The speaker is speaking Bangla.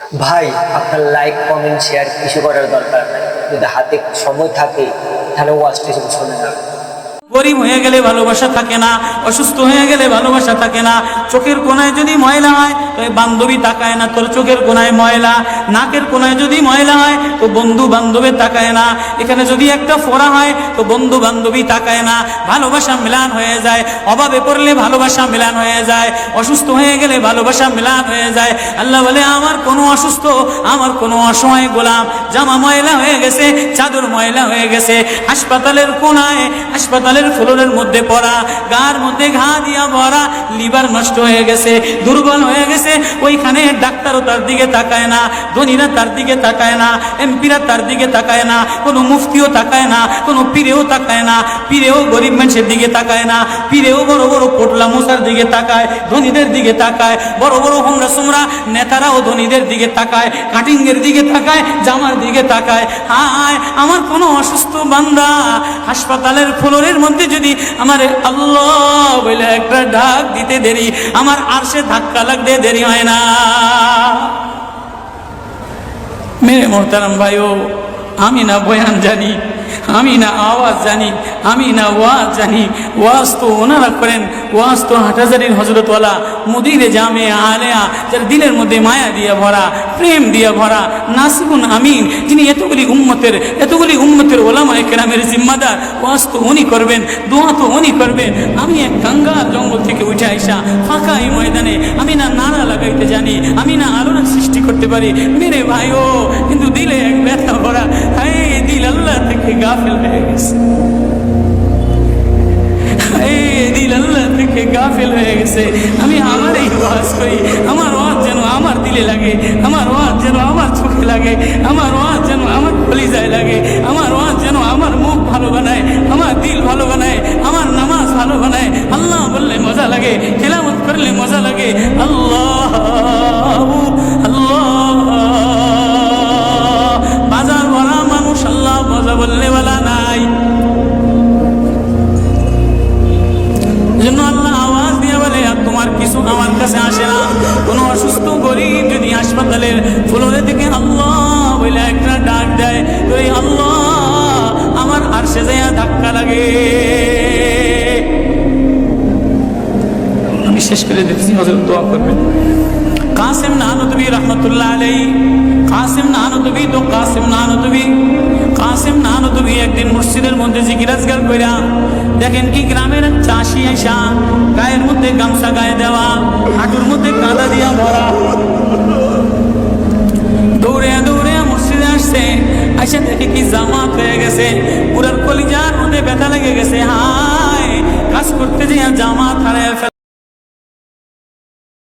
ভাই আপনার লাইক কমেন্ট শেয়ার কিছু করার দরকার নাই, যদি হাতে সময় থাকে তাহলে ওয়াজটা শুধু শুনে না। গরিব হয়ে গেলে ভালোবাসা থাকে না, অসুস্থ হয়ে গেলে ভালোবাসা থাকে না। চোখের কোনায় যদি ময়লা হয় তো বান্ধবী তাকায় না তোর চোখের কোনায় ময়লা, নাকের কোনায় যদি ময়লা হয় তো বন্ধু বান্ধবী তাকায় না, এখানে যদি একটা ফোড়া হয় তো বন্ধু বান্ধবী তাকায় না। ভালোবাসা মিলান হয়ে যায়, অভাবে পড়লে ভালোবাসা মিলান হয়ে যায়, অসুস্থ হয়ে গেলে ভালোবাসা মিলান হয়ে যায়। আল্লাহ বলে আমার কোনো অসুস্থ, আমার কোনো অসহায় গোলাম জামা ময়লা হয়ে গেছে, চাদর ময়লা হয়ে গেছে, হাসপাতালের কোনায় হাসপাতালের ফ্লোরের মধ্যে পড়া, গার মধ্যে ঘা দিয়া ভরা, লিভার নষ্ট হয়ে গেছে, দুর্বল হয়ে গেছে, ওইখানে ডাক্তারও তার দিকে তাকায় না, ধনীরা তার দিকে তাকায় না, এমপিরা তার দিকে তাকায় না, কোনো মুফতিও তাকায় না, কোনো পীরেও তাকায় না, পীরেও গরিব মানুষের দিকে তাকায় না, পীরেও বড় বড় পোটলা মশার দিকে তাকায়, ধনীদের দিকে তাকায়, বড় বড় হোমরা সোমরা নেতারাও ধনীদের দিকে তাকায়, কাটিংয়ের দিকে তাকায়, জামার দিকে তাকায়। হায় আমার কোনো অসুস্থ বান্দা হাসপাতালের ফ্লোরের মধ্যে যদি আমার আল্লাহ বলে একটা ডাক দিতে দেরি, আমার আরশে ধাক্কা লাগতে দেরি হয় না। মেরে মোহতারাম ভাইও, আমি না বয়ান জানি, আমি না আওয়াজ জানি, আমি না ওয়াজ জানি, ওয়াজ তো ওনারা করেন, ওয়াজ তো হাটহাজারির হজরতওয়ালা মুদিরে জামে আলেয়া, যার দিলের মধ্যে মায়া দিয়ে ভরা, প্রেম দিয়ে ভরা, নাসিবুন আমিন, যিনি এতগুলি উম্মতের ওলামায়ে কেরামের জিম্মাদার, ওয়াজ তো উনি করবেন, দোয়া তো উনি করবেন। আমি এক কাঙ্গাল জঙ্গল থেকে উঠে আইসা ফাঁকা এই ময়দানে আমি না নারা লাগাইতে জানি, আমি না আলোড়ন সৃষ্টি করতে পারি মেরে ভাইও, কিন্তু দিলে এক ব্যথা ভরা, হায় দিল আল্লাহ থেকে গাফিল হয়ে গেছে, দিল আল্লাহ থেকে গাফিল হয়ে গেছে। আমি আমার এই ওয়াজ করি, আমার ওয়াজ যেন আমার দিলে লাগে, আমার ওয়াজ যেন আমার চোখে লাগে, আমার ওয়াজ যেন আমার কলিজায় লাগে, আমার ওয়াজ যেন আমার মুখ ভালো বানায়, আমার দিল ভালো বানায়, আমার নামাজ ভালো বানায়। আল্লাহ বললে মজা লাগে, তেলাওয়াত করলে মজা লাগে। আল্লাহ আল্লাহ, বাজার ভরা মানুষ, আল্লাহ মজা বললে বলা নাই। আল্লাহ আওয়াজ দিয়ে বলে তোমার কিছু আমার কাছে আসে না। কোনো অসুস্থ গরিব যদি হাসপাতালের ফ্লোরে থেকে আল্লাহ বলে একটা ডাক দেয়, তো এই আল্লাহ আমার আরশে যাইয়া ধাক্কা লাগে। আমি শেষ করে দিচ্ছি, হযরত দোয়া করবেন। কাসিম নানতুবি রহমতুল্লাহ আলাইহি, কাসিম নানতুবি একদিন মসজিদের মধ্যে জিকির আজকার কইরা দেখেন কি গ্রামের চাষি আইসা গায়ের মধ্যে গামছা গায়ে দেওয়া, হাঁটুর মধ্যে কাদা দিয়া ভরা, দৌড়ে দৌড়ে মসজিদে আসছে, আইসা দেখে কি জামাত হয়ে গেছে, পুরার কলিজার মধ্যে ব্যথা লেগে গেছে। হায় কাজ করতে যে জামাত হারায় ফেলা।